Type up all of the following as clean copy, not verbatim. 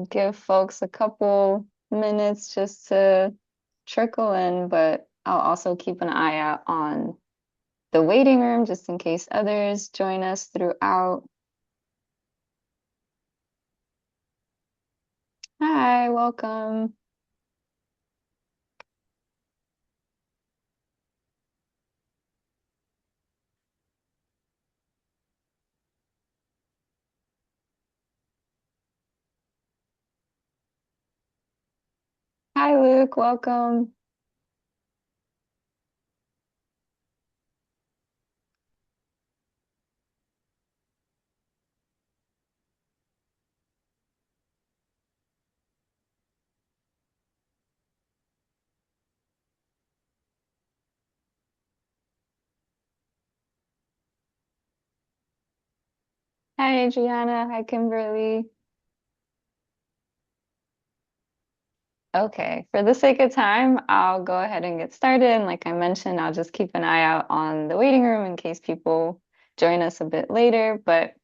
Give folks a couple minutes just to trickle in, but I'll also keep an eye out on the waiting room just in case others join us throughout. Hi, welcome. Hi, Luke, welcome. Hi, Adriana. Hi, Kimberly. Okay, for the sake of time, I'll go ahead and get started. And like I mentioned, I'll just keep an eye out on the waiting room in case people join us a bit later. But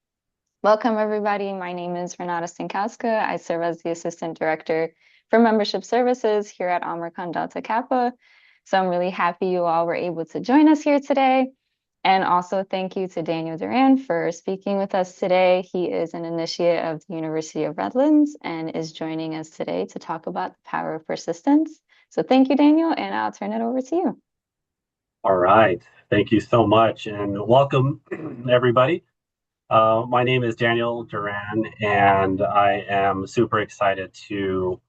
welcome, everybody. My name is Renata Stankowska. I serve as the Assistant Director for Membership Services here at Omicron Delta Kappa. So I'm really happy you all were able to join us here today. And also thank you to Daniel Duran for speaking with us today. He is an initiate of the University of Redlands and is joining us today to talk about the power of persistence. So thank you, Daniel, and I'll turn it over to you. All right. Thank you so much and welcome, everybody. My name is Daniel Duran, and I am super excited to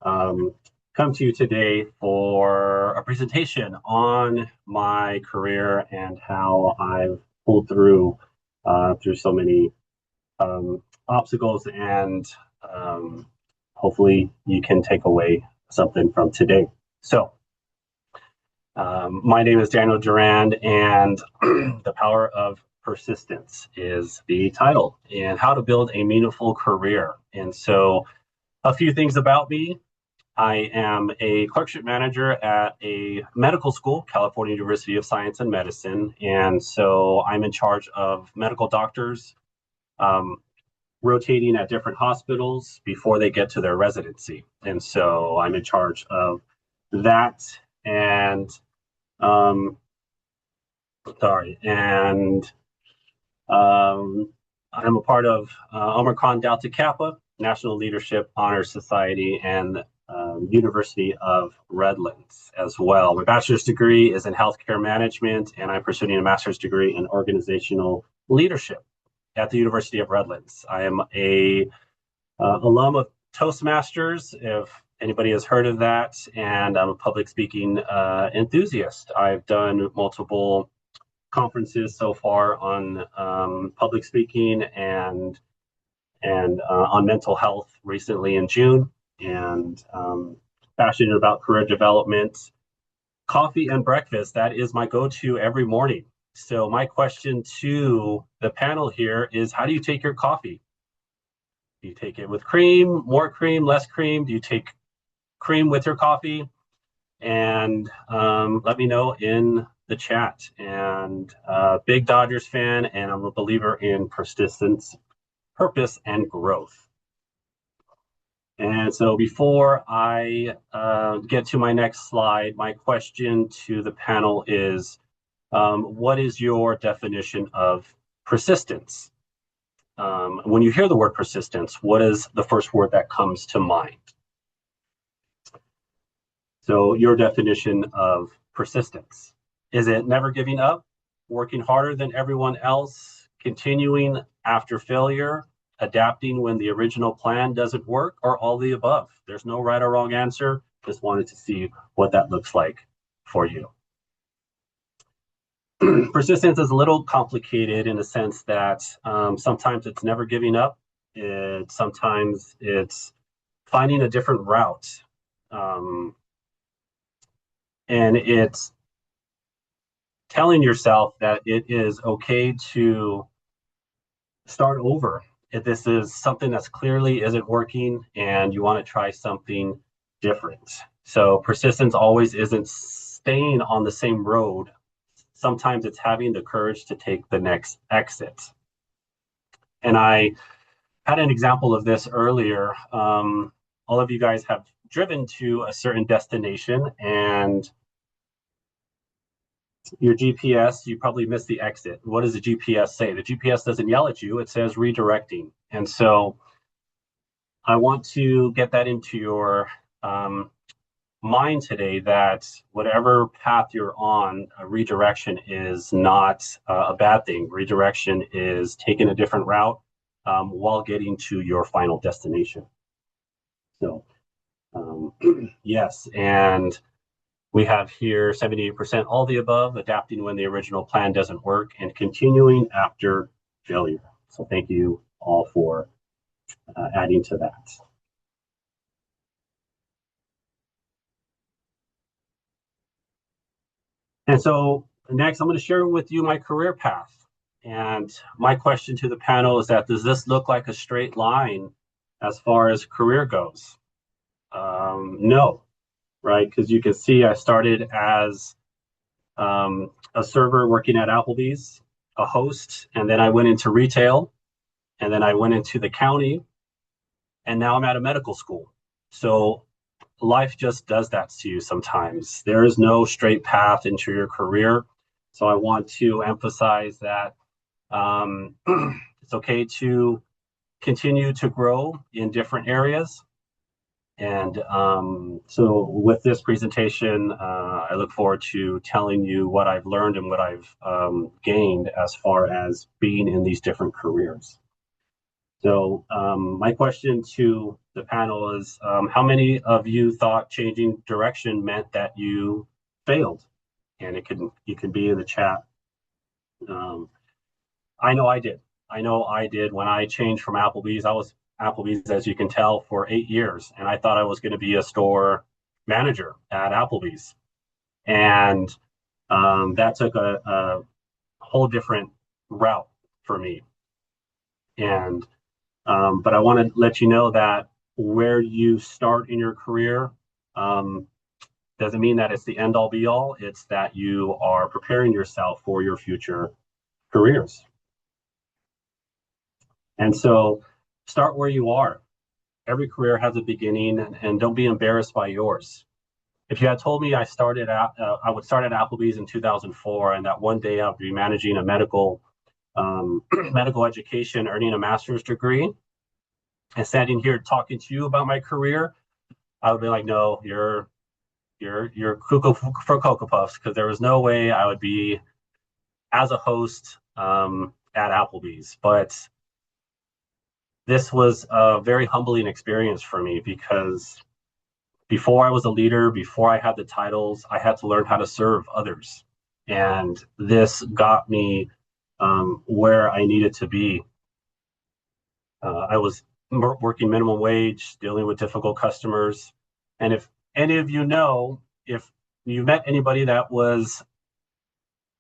um, come to you today for a presentation on my career and how I've pulled through so many obstacles, and hopefully you can take away something from today. So, my name is Daniel Duran, and The Power of Persistence is the title, and how to build a meaningful career. And so, a few things about me. I am a clerkship manager at a medical school, California University of Science and Medicine. And so I'm in charge of medical doctors um, rotating at different hospitals before they get to their residency. And so I'm in charge of that. And um, sorry, and I'm a part of Omicron Delta Kappa, National Leadership Honor Society, and University of Redlands as well. My bachelor's degree is in healthcare management, and I'm pursuing a master's degree in organizational leadership at the University of Redlands. I am a alum of Toastmasters, if anybody has heard of that, and I'm a public speaking enthusiast. I've done multiple conferences so far on public speaking and on mental health recently in June, and passionate about career development. Coffee and breakfast, that is my go-to every morning. So my question to the panel here is, how do you take your coffee? Do you take it with cream, more cream, less cream? Do you take cream with your coffee? And let me know in the chat. And big Dodgers fan, and I'm a believer in persistence, purpose, and growth. And so before I get to my next slide, my question to the panel is, what is your definition of persistence? When you hear the word persistence, what is the first word that comes to mind? So your definition of persistence. Is it never giving up, working harder than everyone else, continuing after failure, adapting when the original plan doesn't work, or all the above? There's no right or wrong answer. Just wanted to see what that looks like for you. Persistence is a little complicated in the sense that sometimes it's never giving up. Sometimes it's finding a different route. And it's telling yourself that it is okay to start over if this is something that's clearly isn't working and you want to try something different. So persistence always isn't staying on the same road. Sometimes it's having the courage to take the next exit. And I had an example of this earlier. All of you guys have driven to a certain destination and your GPS, you probably missed the exit. What does the GPS say? The GPS doesn't yell at you, it says redirecting. And so I want to get that into your mind today that whatever path you're on, a redirection is not a bad thing. Redirection is taking a different route while getting to your final destination. So, yes, and we have here 78% all the above, adapting when the original plan doesn't work, and continuing after failure. So, thank you all for adding to that. And so next, I'm going to share with you my career path. And my question to the panel is that, does this look like a straight line as far as career goes? No, right? Because you can see I started as a server working at Applebee's, a host, and then I went into retail, and then I went into the county, and now I'm at a medical school. So life just does that to you sometimes. There is no straight path into your career. So I want to emphasize that it's okay to continue to grow in different areas. And so with this presentation, I look forward to telling you what I've learned and what I've gained as far as being in these different careers. So my question to the panel is, how many of you thought changing direction meant that you failed? And you can be in the chat. I know I did. I know I did. When I changed from Applebee's, I was Applebee's, as you can tell, for 8 years. And I thought I was going to be a store manager at Applebee's. And that took a whole different route for me. And but I want to let you know that where you start in your career doesn't mean that it's the end all be all. It's that you are preparing yourself for your future careers. And so start where you are. Every career has a beginning, and don't be embarrassed by yours. If you had told me I would start at Applebee's in 2004, and that one day I would be managing a medical medical education, earning a master's degree, and standing here talking to you about my career, I would be like, no, you're cuckoo for Cocoa Puffs, because there was no way I would be as a host at Applebee's. But this was a very humbling experience for me, because before I was a leader, before I had the titles, I had to learn how to serve others. And this got me where I needed to be. I was working minimum wage, dealing with difficult customers. And if any of you know, if you met anybody that was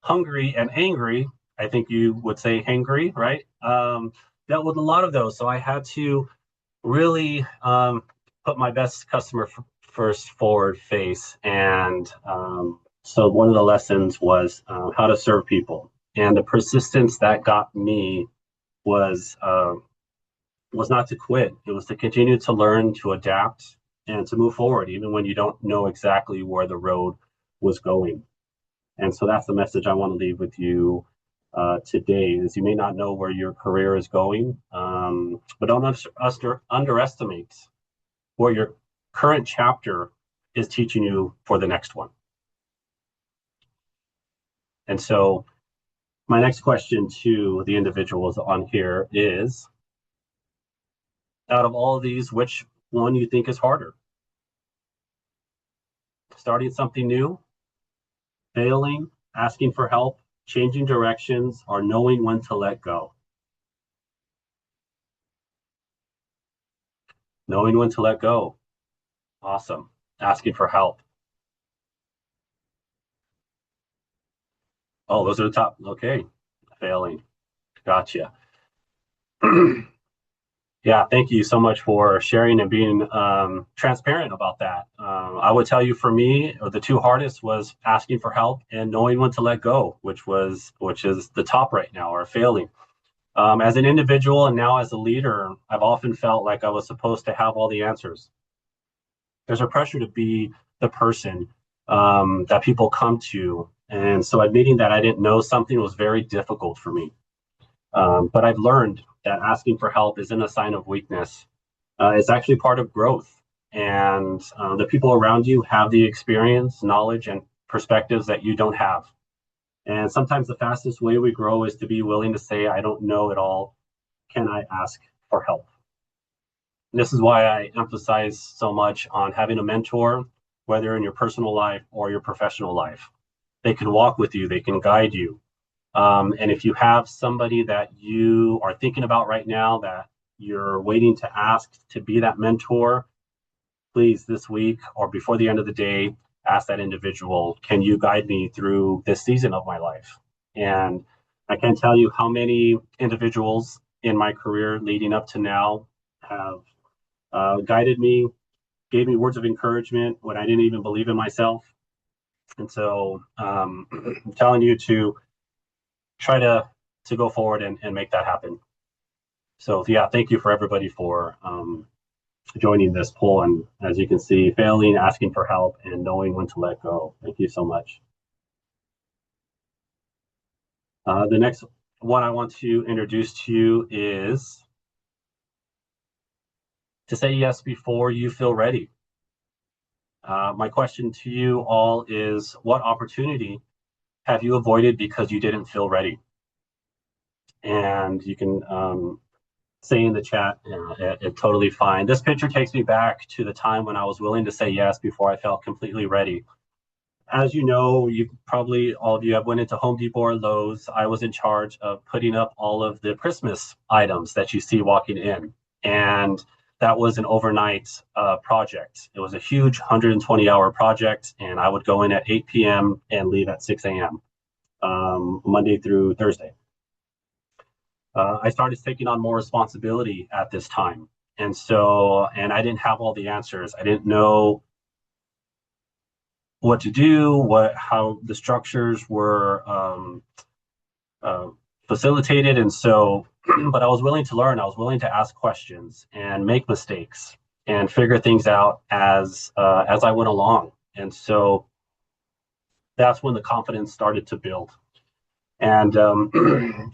hungry and angry, I think you would say hangry, right? Dealt with a lot of those. So I had to really put my best customer first forward face. And so one of the lessons was how to serve people. And the persistence that got me was not to quit. It was to continue to learn, to adapt, and to move forward, even when you don't know exactly where the road was going. And so that's the message I want to leave with you today, is you may not know where your career is going, but don't underestimate what your current chapter is teaching you for the next one. And so my next question to the individuals on here is, out of all of these, which one you think is harder? Starting something new, failing, asking for help, changing directions, or knowing when to let go? Knowing when to let go. Awesome. Asking for help. Oh, those are the top. Okay. Failing. Gotcha. Yeah, thank you so much for sharing and being transparent about that. I would tell you, for me, the two hardest was asking for help and knowing when to let go, which is the top right now, or failing. As an individual and now as a leader, I've often felt like I was supposed to have all the answers. There's a pressure to be the person that people come to. And so admitting that I didn't know something was very difficult for me. But I've learned that asking for help isn't a sign of weakness. It's actually part of growth. And the people around you have the experience, knowledge, and perspectives that you don't have. And sometimes the fastest way we grow is to be willing to say, I don't know it all. Can I ask for help? And this is why I emphasize so much on having a mentor, whether in your personal life or your professional life. They can walk with you, they can guide you. And if you have somebody that you are thinking about right now that you're waiting to ask to be that mentor, please this week or before the end of the day, ask that individual, can you guide me through this season of my life? And I can't tell you how many individuals in my career leading up to now have guided me, gave me words of encouragement when I didn't even believe in myself. And so I'm telling you to try to go forward and make that happen. So yeah, thank you for everybody for joining this poll. And as you can see, failing, asking for help, and knowing when to let go. Thank you so much. The next one I want to introduce to you is to say yes before you feel ready. My question to you all is, what opportunity have you avoided because you didn't feel ready? And you can say in the chat, totally fine. This picture takes me back to the time when I was willing to say yes before I felt completely ready. As you know, you probably all of you have went into Home Depot or Lowe's. I was in charge of putting up all of the Christmas items that you see walking in, and that was an overnight project. It was a huge 120-hour project, and I would go in at 8 p.m. and leave at 6 a.m. Monday through Thursday. I started taking on more responsibility at this time. And I didn't have all the answers. I didn't know what to do, how the structures were uh, facilitated. And so, but I was willing to learn. I was willing to ask questions and make mistakes and figure things out as I went along. And so that's when the confidence started to build. And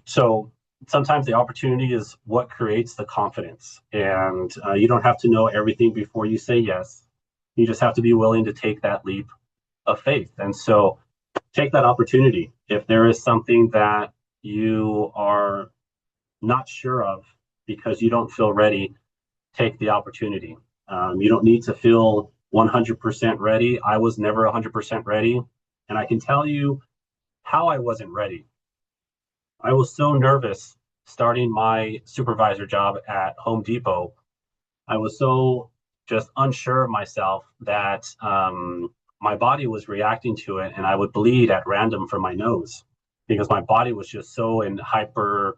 so sometimes the opportunity is what creates the confidence. And you don't have to know everything before you say yes. You just have to be willing to take that leap of faith. And so take that opportunity. If there is something that you are not sure of because you don't feel ready, take the opportunity. You don't need to feel 100% ready. I was never 100% ready. And I can tell you how I wasn't ready. I was so nervous starting my supervisor job at Home Depot. I was so just unsure of myself that my body was reacting to it, and I would bleed at random from my nose because my body was just so in hyper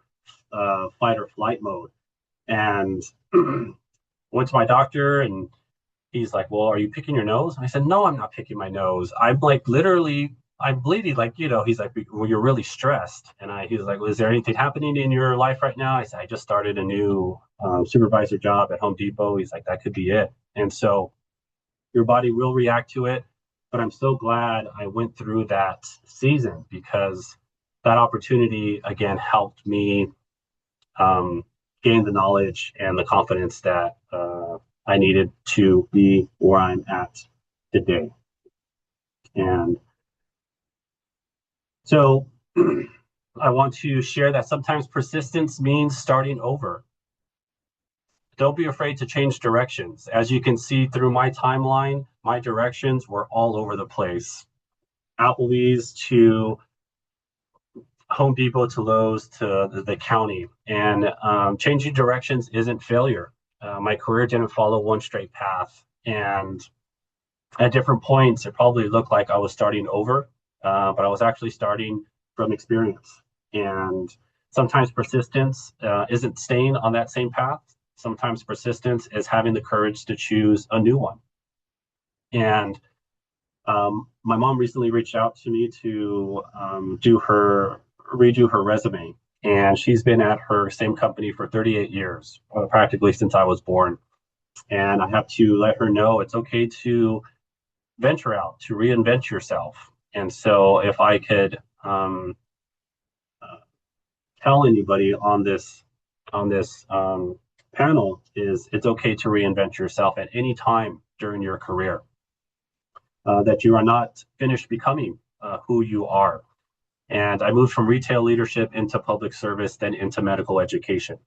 fight or flight mode. And went to my doctor, and he's like, well, are you picking your nose? And I said, no, I'm not picking my nose. I'm like literally, I'm bleeding. Like, he's like, well, you're really stressed. And he was like, well, is there anything happening in your life right now? I said, I just started a new supervisor job at Home Depot. He's like, that could be it. And so your body will react to it. But I'm so glad I went through that season because that opportunity, again, helped me gain the knowledge and the confidence that I needed to be where I'm at today. And so I want to share that sometimes persistence means starting over. Don't be afraid to change directions. As you can see through my timeline, my directions were all over the place. Applebee's to Home Depot to Lowe's to the county. And changing directions isn't failure. My career didn't follow one straight path. And at different points, it probably looked like I was starting over, but I was actually starting from experience. And sometimes persistence isn't staying on that same path. Sometimes persistence is having the courage to choose a new one. And my mom recently reached out to me to redo her resume. and she's been at her same company for 38 years, practically since I was born. And I have to let her know it's okay to venture out, to reinvent yourself. And so, if I could uh, tell anybody on this panel, is it's okay to reinvent yourself at any time during your career. That you are not finished becoming who you are. And I moved from retail leadership into public service, then into medical education.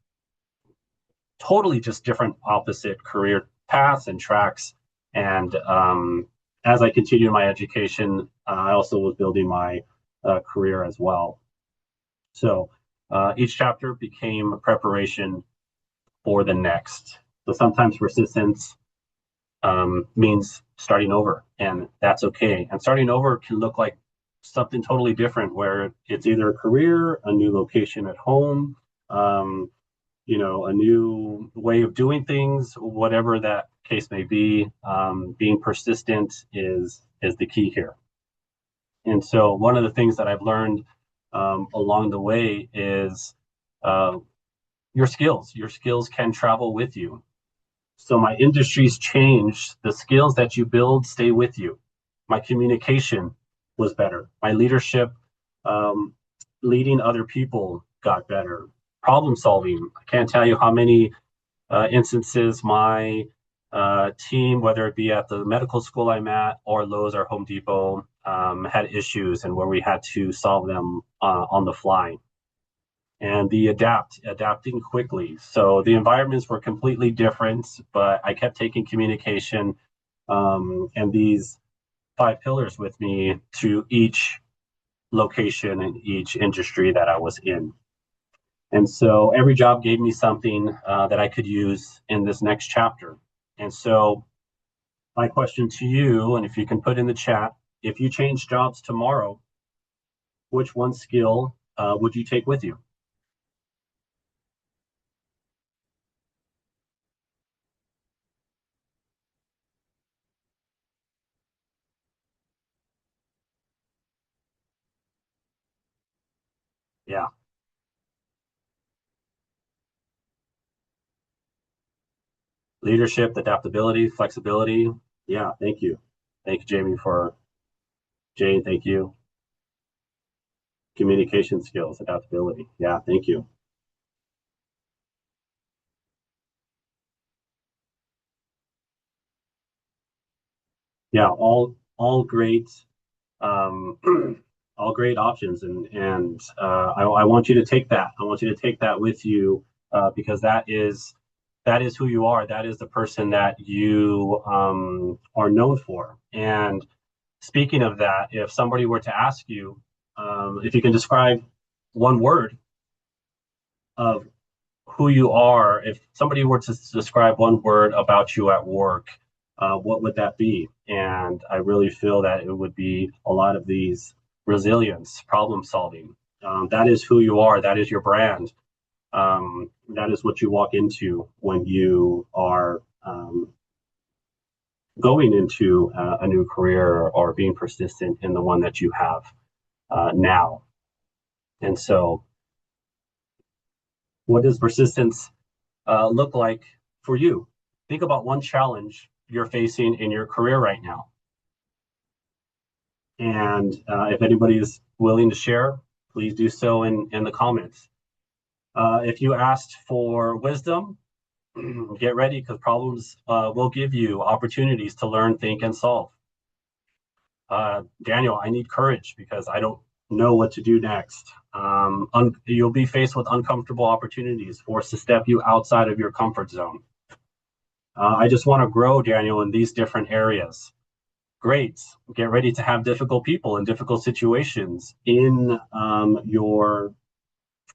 Totally just different, opposite career paths and tracks. And as I continued my education, I also was building my career as well. So each chapter became a preparation for the next. So sometimes persistence means starting over, and that's okay. And starting over can look like something totally different, where it's either a career, a new location at home, um, a new way of doing things, whatever that case may be. Being persistent is the key here. And so, one of the things that I've learned along the way is uh, your skills. Your skills can travel with you. So my industries changed. The skills that you build stay with you. My communication was better. My leadership, um, leading other people, got better. Problem solving. I can't tell you how many instances my team, whether it be at the medical school I'm at or Lowe's or Home Depot, had issues and where we had to solve them on the fly, and the adapting quickly. So the environments were completely different, but I kept taking communication and these five pillars with me to each location and each industry that I was in. And so every job gave me something that I could use in this next chapter. And so my question to you, and if you can put in the chat, if you change jobs tomorrow, which one skill would you take with you? Yeah. Leadership, adaptability, flexibility. Yeah, thank you. Thank you, Jamie, for Jane. Thank you. Communication skills, adaptability. Yeah, thank you. Yeah, all great, um, all great options, and I want you to take that. I want you to take that with you because that is who you are. That is the person that you are known for. And speaking of that, if somebody were to ask you if you can describe one word of who you are, if somebody were to describe one word about you at work, what would that be? And I really feel that it would be a lot of these resilience, problem solving. That is who you are. That is your brand. That is what you walk into when you are going into a new career or being persistent in the one that you have now. And so, what does persistence look like for you? Think about one challenge you're facing in your career right now. And if anybody is willing to share, please do so in the comments. If you asked for wisdom, get ready because problems will give you opportunities to learn, think, and solve. Daniel, I need courage because I don't know what to do next. You'll be faced with uncomfortable opportunities, forced to step you outside of your comfort zone. I just want to grow, Daniel, in these different areas. Great. Get ready to have difficult people in difficult situations in your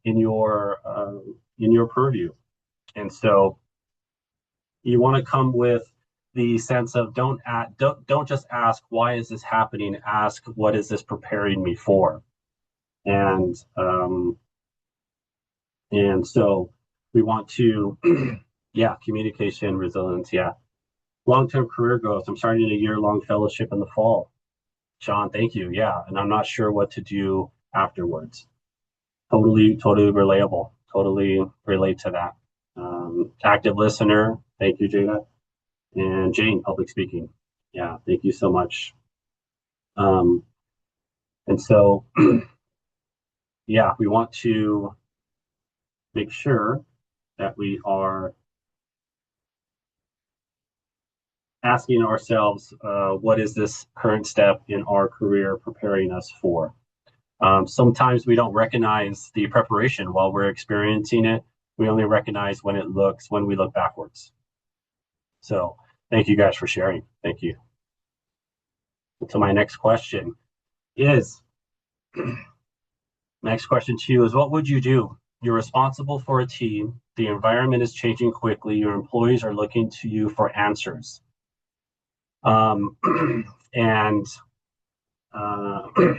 in your purview. And so you want to come with the sense of don't just ask why is this happening. Ask what is this preparing me for. And and so we want to yeah, communication, resilience, yeah, long-term career growth. I'm starting a year-long fellowship in the fall. Sean, thank you. Yeah, and I'm not sure what to do afterwards. Totally relatable. Totally relate to that. Active listener. Thank you, Jada. And Jane, public speaking. Yeah, thank you so much. Um, and so, yeah, we want to make sure that we are asking ourselves, what is this current step in our career preparing us for? Sometimes we don't recognize the preparation while we're experiencing it. We only recognize when we look backwards. So thank you guys for sharing. Thank you. So my is next question to you is what would you do? You're responsible for a team. The environment is changing quickly. Your employees are looking to you for answers. Um, and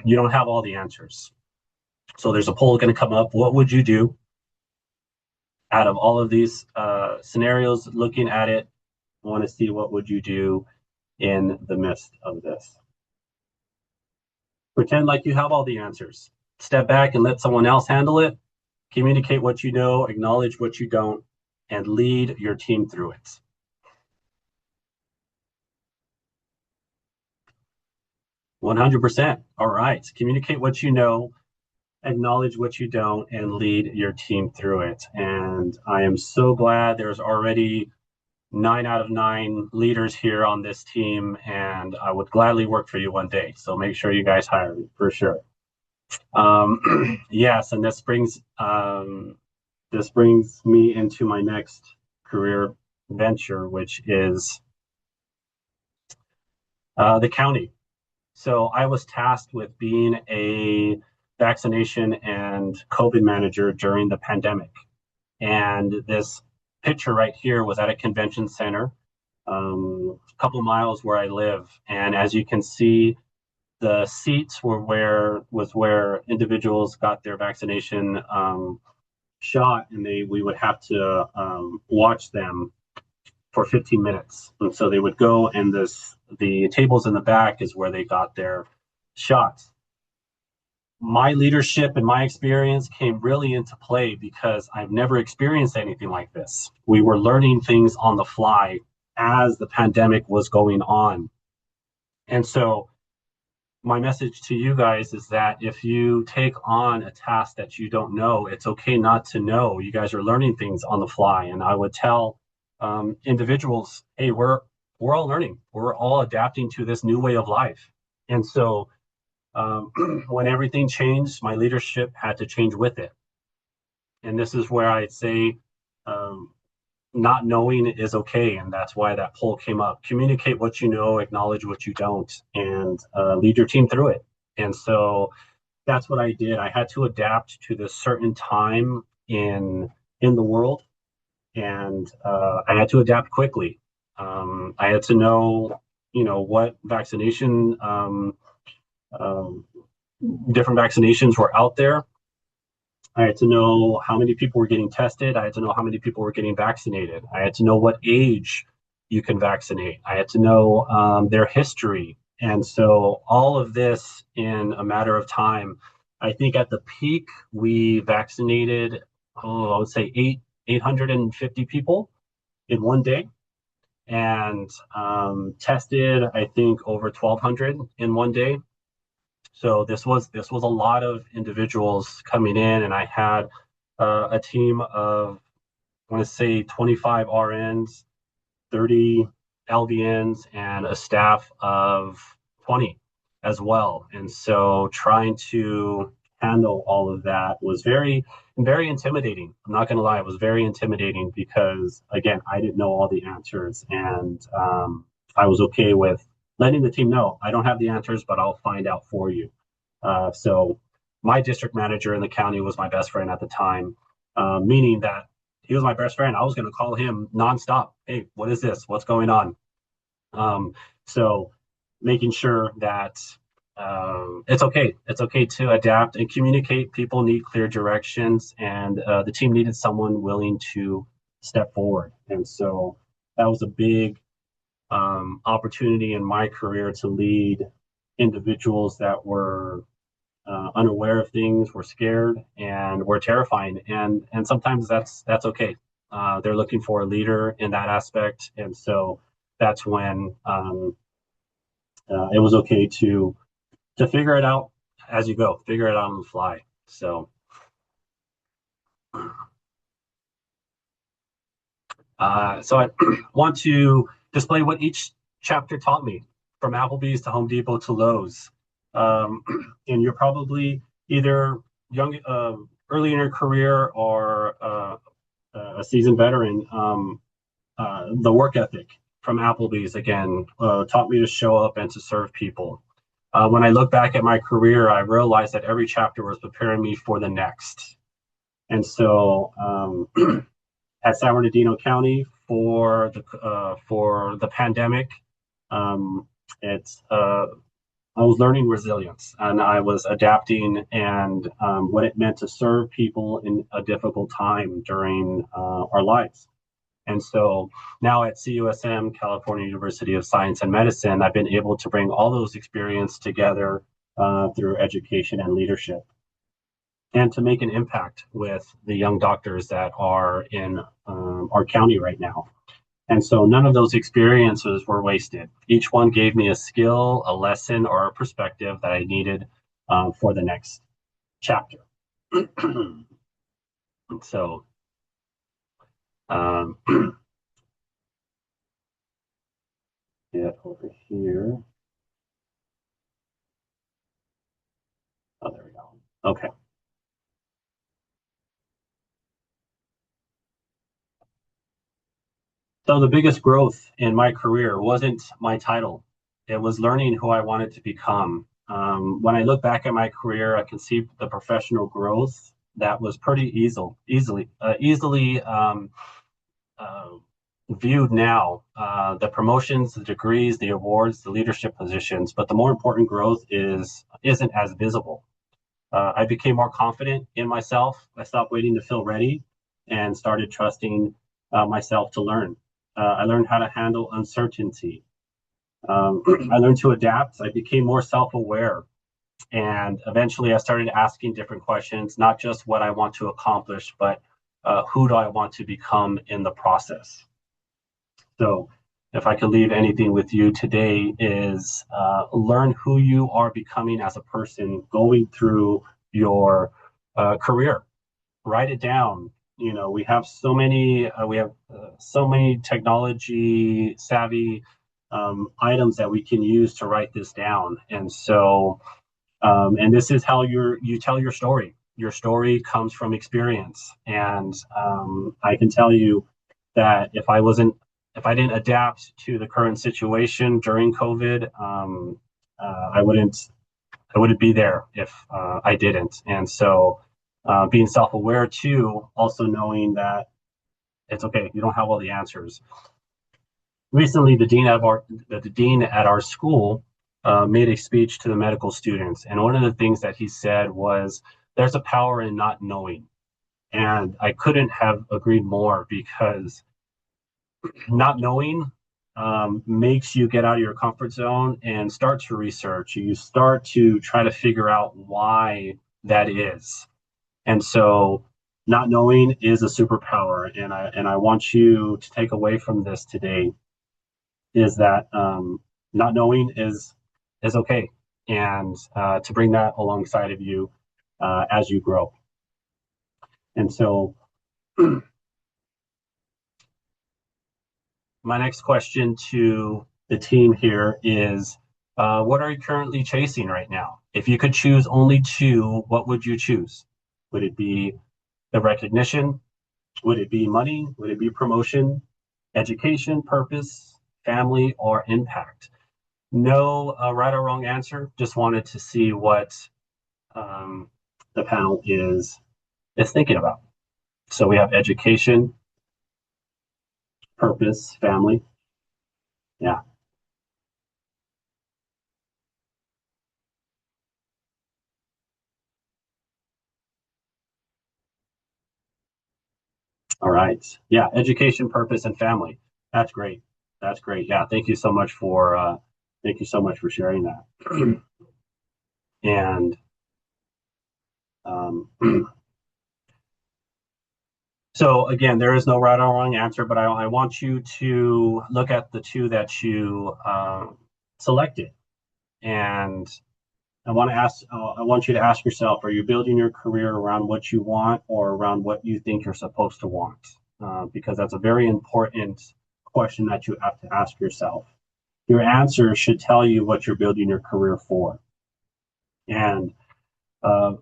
you don't have all the answers. So there's a poll going to come up. What would you do out of all of these scenarios? Looking at it, I want to see what would you do in the midst of this. Pretend like you have all the answers. Step back and let someone else handle it. Communicate what you know, acknowledge what you don't, and lead your team through it. 100%. All right. Communicate what you know, acknowledge what you don't, and lead your team through it. And I am so glad there's already 9 out of 9 leaders here on this team, and I would gladly work for you one day. So make sure you guys hire me for sure. Yes, and this brings me into my next career venture, which is the county. So I was tasked with being a vaccination and COVID manager during the pandemic. And this picture right here was at a convention center, a couple miles where I live. And as you can see, the seats where individuals got their vaccination shot, and we would have to watch them for 15 minutes. And so they would go, and the tables in the back is where they got their shots. My leadership and my experience came really into play because I've never experienced anything like this. We were learning things on the fly as the pandemic was going on. And so my message to you guys is that if you take on a task that you don't know, it's okay not to know. You guys are learning things on the fly. And I would tell individuals, hey, we're all learning. We're all adapting to this new way of life. And so when everything changed, my leadership had to change with it. And this is where I'd say um, not knowing is okay. And that's why that poll came up. Communicate what you know, acknowledge what you don't, and lead your team through it. And so that's what I did. I had to adapt to this certain time in the world, and I had to adapt quickly. I had to know, what um, different vaccinations were out there. I had to know how many people were getting tested. I had to know how many people were getting vaccinated. I had to know what age you can vaccinate. I had to know their history. And so all of this in a matter of time. I think at the peak, we vaccinated, I would say 850 people in one day, and tested, I think, over 1,200 in one day. So this was a lot of individuals coming in, and I had a team of, I want to say, 25 RNs, 30 LVNs, and a staff of 20 as well. And so trying to handle all of that was very intimidating. I'm not going to lie, it was very intimidating because, again, I didn't know all the answers, and I was okay with letting the team know I don't have the answers, but I'll find out for you. So my district manager in the county was my best friend at the time, meaning that he was my best friend. I was going to call him nonstop. Hey, what is this? What's going on? So making sure that it's okay. It's okay to adapt and communicate. People need clear directions, and the team needed someone willing to step forward. And so that was a big opportunity in my career to lead individuals that were unaware of things, we're scared, and we're terrifying. And sometimes that's okay. They're looking for a leader in that aspect, and so that's when it was okay to figure it out as you go, figure it out on the fly. So I want to display what each chapter taught me, from Applebee's to Home Depot to Lowe's. Um, and you're probably either young, early in your career, or a seasoned veteran. The work ethic from Applebee's again taught me to show up and to serve people. When I look back at my career, I realized that every chapter was preparing me for the next. And so at San Bernardino County for the pandemic. It's I was learning resilience, and I was adapting, and what it meant to serve people in a difficult time during our lives. And so now at CUSM, California University of Science and Medicine, I've been able to bring all those experience together through education and leadership, and to make an impact with the young doctors that are in our county right now. And so none of those experiences were wasted. Each one gave me a skill, a lesson, or a perspective that I needed for the next chapter. So, um, get over here. Oh, there we go. Okay. So the biggest growth in my career wasn't my title. It was learning who I wanted to become. When I look back at my career, I can see the professional growth that was pretty easily uh, viewed now. The promotions, the degrees, the awards, the leadership positions, but the more important growth isn't as visible. I became more confident in myself. I stopped waiting to feel ready and started trusting myself to learn. I learned how to handle uncertainty. I learned to adapt. I became more self aware. And eventually I started asking different questions, not just what I want to accomplish, but who do I want to become in the process? So, if I could leave anything with you today, is learn who you are becoming as a person going through your career. Write it down. You know, we have so many technology savvy items that we can use to write this down. And so, and this is how you tell your story. Your story comes from experience, and I can tell you that if I didn't adapt to the current situation during COVID, I wouldn't be there if I didn't. And so, being self-aware too, also knowing that it's okay, you don't have all the answers. Recently, the dean at our school made a speech to the medical students, and one of the things that he said was, "There's a power in not knowing," and I couldn't have agreed more, because not knowing makes you get out of your comfort zone and start to research. You start to try to figure out why that is. And so not knowing is a superpower. And I want you to take away from this today is that not knowing is okay. And to bring that alongside of you as you grow. And so my next question to the team here is, what are you currently chasing right now? If you could choose only two, what would you choose? Would it be the recognition? Would it be money? Would it be promotion, education, purpose, family, or impact? No right or wrong answer. Just wanted to see what um, the panel is thinking about. So we have education, purpose, family. Yeah. All right. Yeah, education, purpose, and family. That's great. That's great. Yeah, thank you so much for sharing that. And Um, so again, there is no right or wrong answer, but I want you to look at the two that you selected, and I want you to ask yourself: Are you building your career around what you want or around what you think you're supposed to want? Because that's a very important question that you have to ask yourself. Your answer should tell you what you're building your career for. And uh,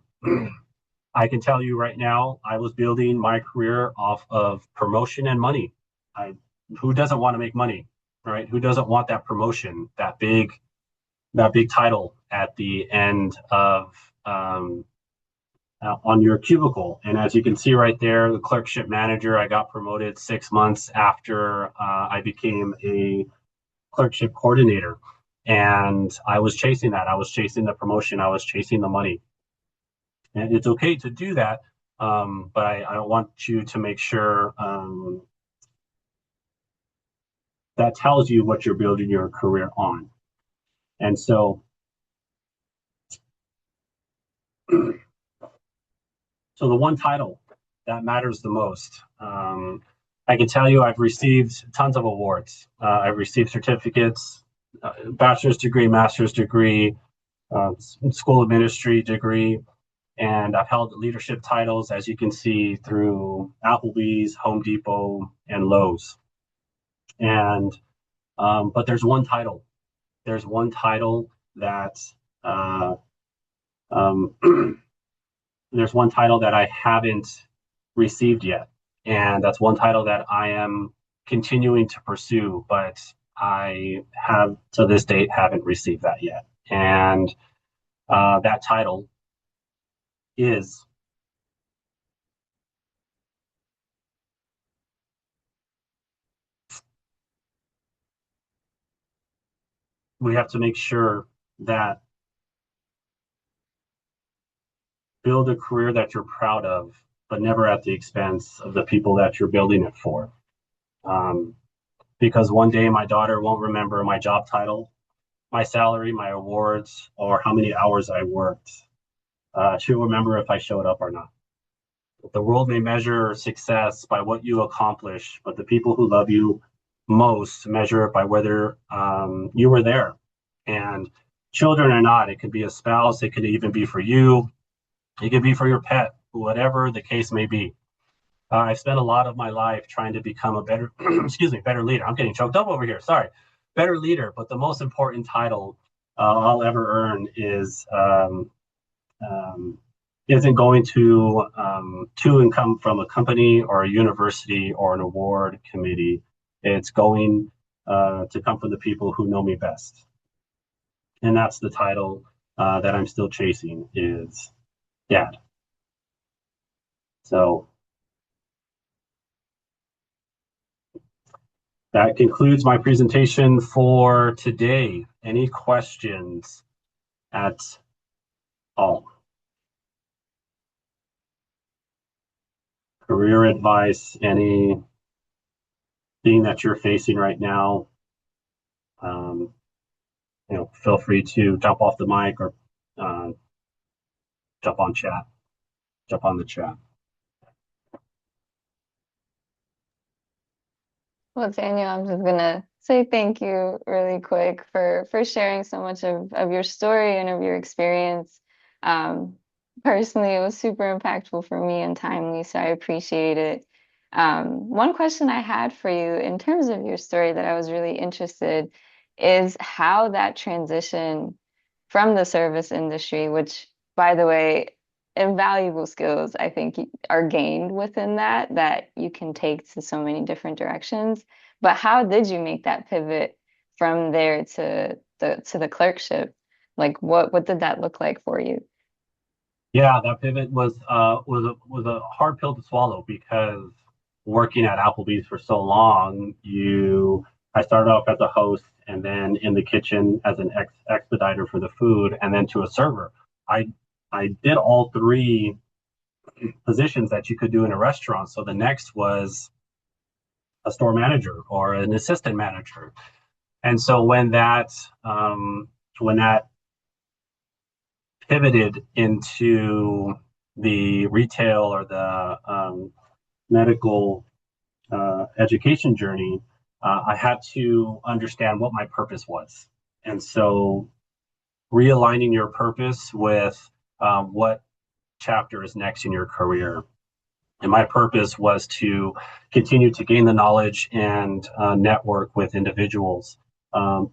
I can tell you right now, I was building my career off of promotion and money. I, who doesn't want to make money, right? Who doesn't want that promotion, that big title at the end of on your cubicle? And as you can see right there, the clerkship manager, I got promoted 6 months after I became a clerkship coordinator. And I was chasing that. I was chasing the promotion. I was chasing the money. And it's okay to do that. But I want you to make sure that tells you what you're building your career on. And so, so the one title that matters the most. I can tell you I've received tons of awards. I've received certificates, bachelor's degree, master's degree, school of ministry degree, and I've held leadership titles, as you can see, through Applebee's, Home Depot, and Lowe's. And but there's one title. There's one title that uh, um, there's one title that I haven't received yet, and that's one title that I am continuing to pursue, but I have to this date haven't received that yet. And that title is we have to make sure that build a career that you're proud of, but never at the expense of the people that you're building it for. Um, because one day my daughter won't remember my job title, my salary, my awards, or how many hours I worked. She'll remember if I showed up or not. The world may measure success by what you accomplish, but the people who love you most measure it by whether you were there. And children or not, it could be a spouse, it could even be for you, it could be for your pet, whatever the case may be. I spent a lot of my life trying to become a better, excuse me, better leader. I'm getting choked up over here. Sorry, better leader. But the most important title I'll ever earn um, isn't going to and come from a company or a university or an award committee. It's going to come from the people who know me best, and that's the title that I'm still chasing is dad. So that concludes my presentation for today. Any questions at all? Career advice, anything that you're facing right now, um, feel free to jump off the mic or uh, jump on chat, jump on the chat. Well, Daniel, I'm just gonna say thank you really quick for sharing so much of your story and of your experience. Um, Personally, it was super impactful for me and timely, so I appreciate it. One question I had for you in terms of your story that I was really interested is how that transition from the service industry, which, by the way, invaluable skills I think are gained within that you can take to so many different directions. But how did you make that pivot from there to the clerkship? Like what did that look like for you? Yeah, that pivot was a hard pill to swallow because working at Applebee's for so long, you I started off as a host and then in the kitchen as an expediter for the food and then to a server. I I did all three positions that you could do in a restaurant. So the next was a store manager or an assistant manager. And so when that pivoted into the retail or the medical education journey, I had to understand what my purpose was. And so realigning your purpose with what chapter is next in your career. And my purpose was to continue to gain the knowledge and network with individuals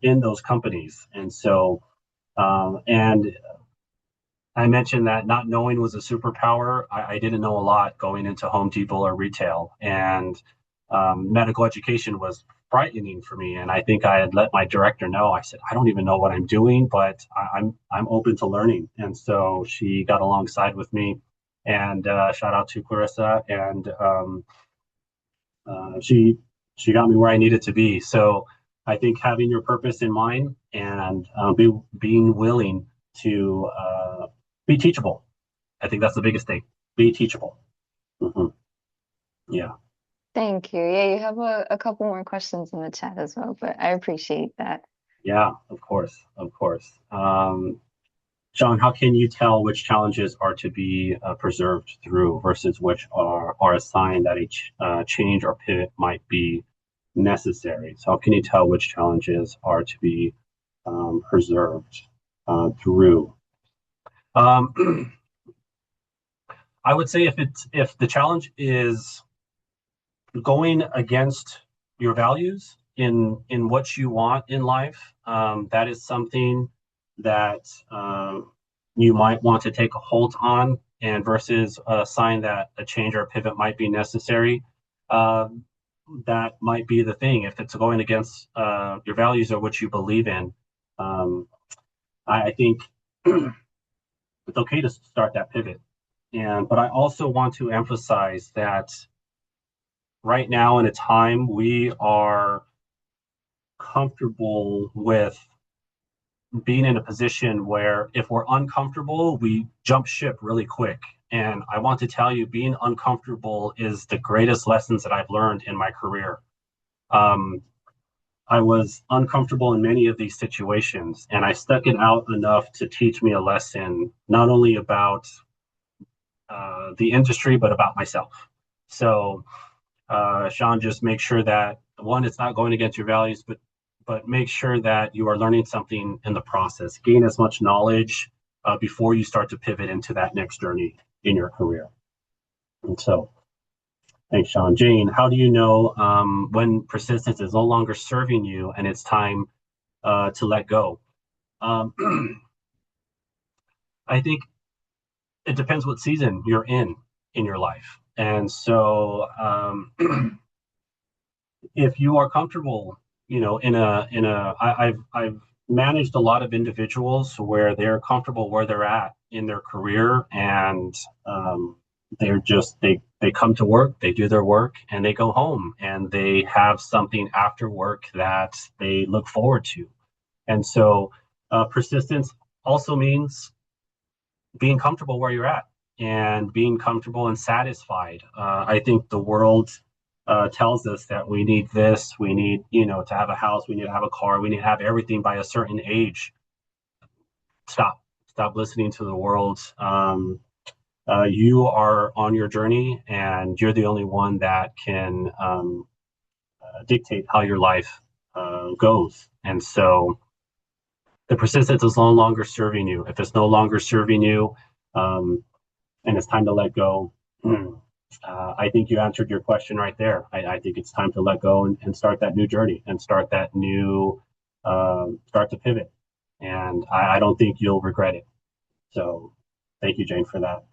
in those companies. And I mentioned that not knowing was a superpower. I didn't know a lot going into Home Depot or retail, and medical education was frightening for me. And I think I had let my director know. I said, I don't even know what I'm doing, but I'm open to learning. And so she got alongside with me, and shout out to Clarissa, and she got me where I needed to be. So I think having your purpose in mind and being willing to be teachable. I think that's the biggest thing. Be teachable. Hmm. Yeah. Thank you. Yeah, you have a couple more questions in the chat as well, but I appreciate that. Yeah, of course. Of course. John, how can you tell which challenges are to be preserved through versus which are a sign that a change or pivot might be necessary? So, how can you tell which challenges are to be preserved through? Um, I would say if the challenge is going against your values in what you want in life, that is something that you might want to take a hold on, and versus a sign that a change or a pivot might be necessary. Um, that might be the thing. If it's going against your values or what you believe in, um, I think it's okay to start that pivot. But I also want to emphasize that right now in a time we are comfortable with being in a position where if we're uncomfortable, we jump ship really quick. And I want to tell you, being uncomfortable is the greatest lessons that I've learned in my career. Um, I was uncomfortable in many of these situations, and I stuck it out enough to teach me a lesson, not only about the industry, but about myself. So Sean, just make sure that one, it's not going against your values, but make sure that you are learning something in the process. Gain as much knowledge before you start to pivot into that next journey in your career. And so, thanks, Sean. Jane, how do you know when persistence is no longer serving you and it's time to let go? Um, I think it depends what season you're in your life. And so, if you are comfortable, I've managed a lot of individuals where they're comfortable where they're at in their career, and they come to work, they do their work, and they go home, and they have something after work that they look forward to. And so, persistence also means being comfortable where you're at and being comfortable and satisfied. I think the world tells us that we need this, we need, to have a house, we need to have a car, we need to have everything by a certain age. Stop listening to the world. You are on your journey, and you're the only one that can dictate how your life goes. And so, the persistence is no longer serving you. If it's no longer serving you, um, and it's time to let go. I think you answered your question right there. I think it's time to let go and start that new journey and start that new, start to pivot. And I don't think you'll regret it. So thank you, Jane, for that.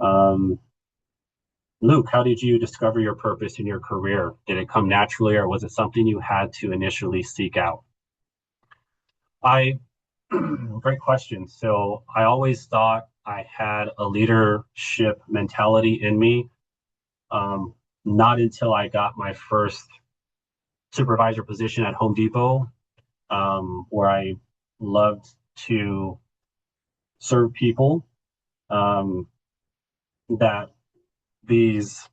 Um, Luke, how did you discover your purpose in your career? Did it come naturally, or was it something you had to initially seek out? I Great question. So I always thought I had a leadership mentality in me. Not until I got my first supervisor position at Home Depot, where I loved to serve people, um, that these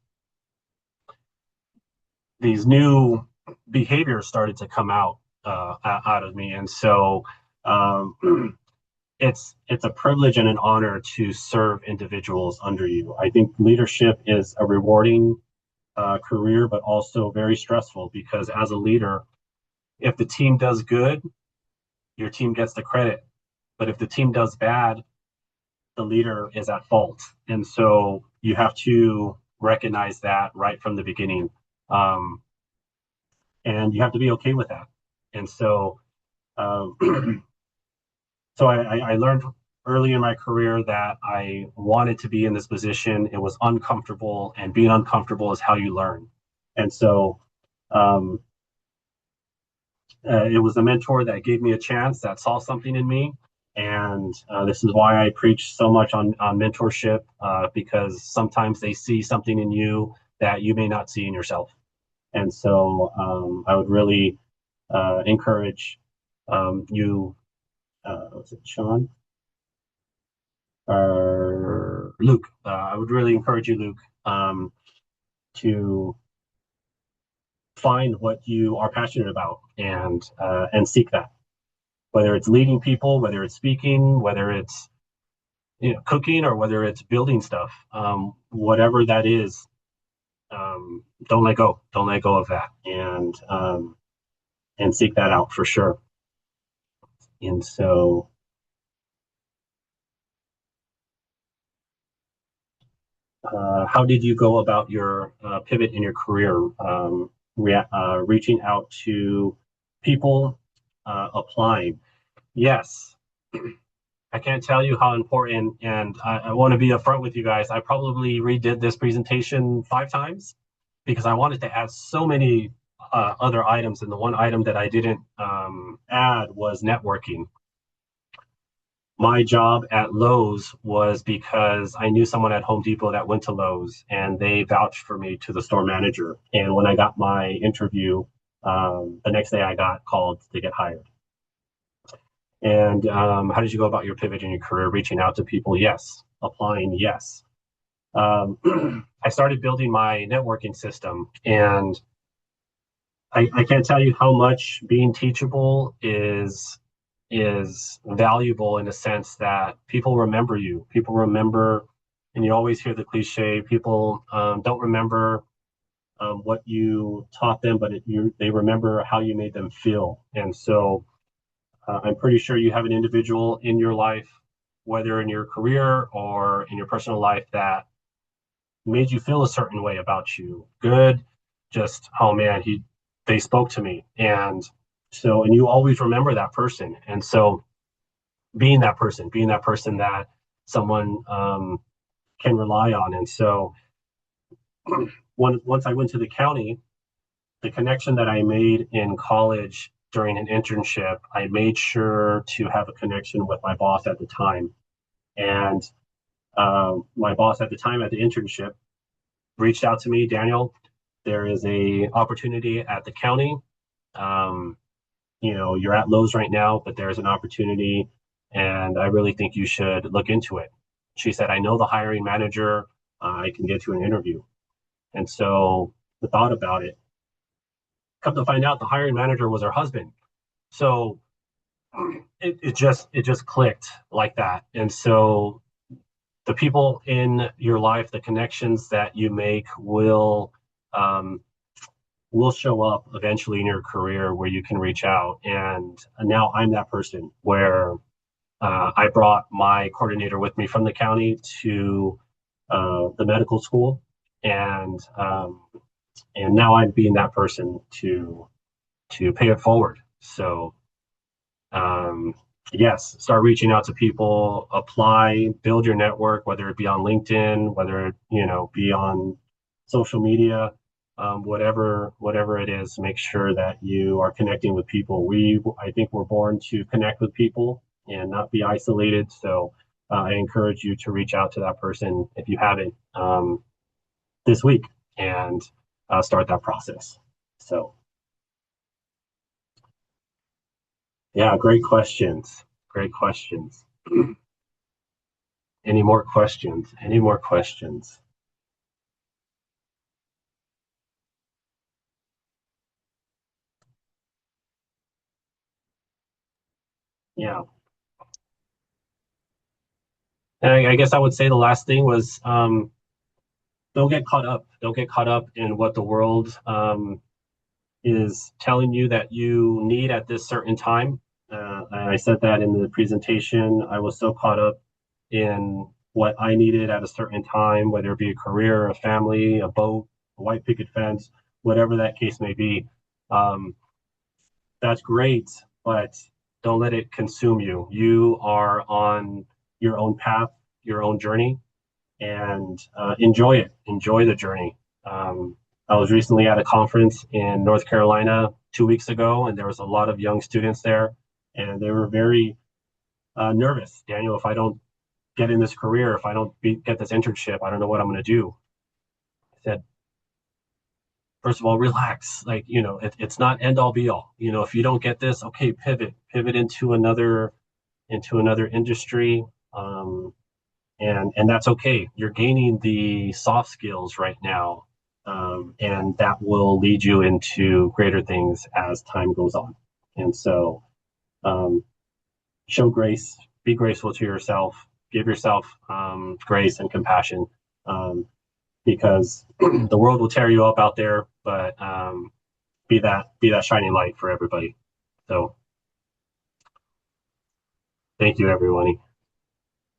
these new behaviors started to come out of me. And so um, it's a privilege and an honor to serve individuals under you. I think leadership is a rewarding career, but also very stressful because as a leader, if the team does good, your team gets the credit. But if the team does bad, the leader is at fault. And so you have to recognize that right from the beginning. Um, and you have to be okay with that. And so, um, so I learned early in my career that I wanted to be in this position. It was uncomfortable, and being uncomfortable is how you learn. And so, um, it was a mentor that gave me a chance, that saw something in me. And this is why I preach so much on mentorship, because sometimes they see something in you that you may not see in yourself. And so I would really encourage you, was it Sean or Luke? I would really encourage you, Luke, to find what you are passionate about and seek that. Whether it's leading people, whether it's speaking, whether it's cooking, or whether it's building stuff, whatever that is, don't let go. Don't let go of that, and seek that out for sure. And so, how did you go about your pivot in your career, reaching out to people, applying? Yes, I can't tell you how important, and I want to be upfront with you guys. I probably redid this presentation 5 times because I wanted to add so many other items, and the one item that I didn't add was networking. My job at Lowe's was because I knew someone at Home Depot that went to Lowe's, and they vouched for me to the store manager. And when I got my interview, the next day I got called to get hired. And how did you go about your pivot in your career? Reaching out to people? Yes. Applying? Yes. I started building my networking system, and I can't tell you how much being teachable is valuable in the sense that people remember you. People remember, and you always hear the cliche: people don't remember what you taught them, but they remember how you made them feel. And so I'm pretty sure you have an individual in your life, whether in your career or in your personal life, that made you feel a certain way about you. Good, just, oh man, they spoke to me. And you always remember that person. And so being that person that someone can rely on. And so once I went to the county, the connection that I made in college during an internship, I made sure to have a connection with my boss at the time. And my boss at the time at the internship reached out to me, Daniel, there is a opportunity at the county. Um, you're at Lowe's right now, but there's an opportunity, and I really think you should look into it. She said, I know the hiring manager. I can get you an interview. And so the thought about it, come to find out, the hiring manager was her husband. So it just clicked like that. And so the people in your life, the connections that you make um, will show up eventually in your career where you can reach out. And now I'm that person where I brought my coordinator with me from the county to the medical school, and now I'm being that person to pay it forward. So um, yes, start reaching out to people, apply, build your network, whether it be on LinkedIn, whether it be on social media, whatever it is. Make sure that you are connecting with people. I think we're born to connect with people and not be isolated. So I encourage you to reach out to that person if you haven't, this week, and start that process. So yeah, great questions. Great questions. Any more questions? Any more questions? Yeah. And I guess I would say the last thing was don't get caught up. Don't get caught up in what the world is telling you that you need at this certain time. I said that in the presentation. I was so caught up in what I needed at a certain time, whether it be a career, a family, a boat, a white picket fence, whatever that case may be. Um, that's great, but don't let it consume you. You are on your own path, your own journey, and enjoy it. Enjoy the journey. I was recently at a conference in North Carolina 2 weeks ago, and there was a lot of young students there, and they were very nervous. Daniel, if I don't get in this career, if I don't get this internship, I don't know what I'm going to do. I said, first of all, relax. Like, it's not end all be all. If you don't get this, okay, pivot into another industry. And that's okay. You're gaining the soft skills right now, and that will lead you into greater things as time goes on. And so, um, show grace, be graceful to yourself, give yourself grace and compassion, because the world will tear you up out there, but be that shining light for everybody. So, thank you, everyone.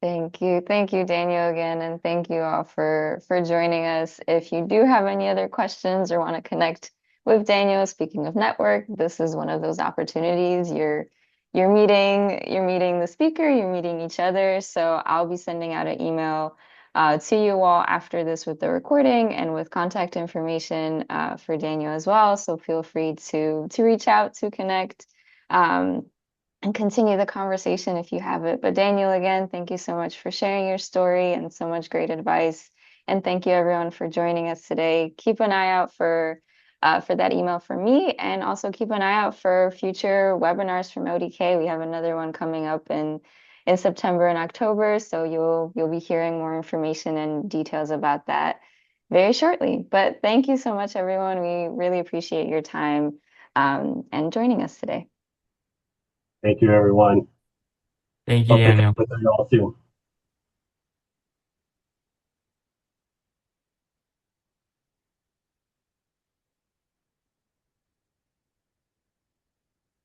Thank you. Thank you, Daniel, again, and thank you all for joining us. If you do have any other questions or want to connect with Daniel, speaking of network, this is one of those opportunities. You're meeting the speaker, you're meeting each other. So I'll be sending out an email to you all after this with the recording and with contact information for Daniel as well. So feel free to reach out to connect. Um, and continue the conversation if you have it. But Daniel, again, thank you so much for sharing your story and so much great advice. And thank you everyone for joining us today. Keep an eye out for that email from me, and also keep an eye out for future webinars from ODK. We have another one coming up in September and October, so you'll be hearing more information and details about that very shortly. But thank you so much, everyone. We really appreciate your time and joining us today. Thank you, everyone. Thank you, Hope to Daniel. connect with you all soon.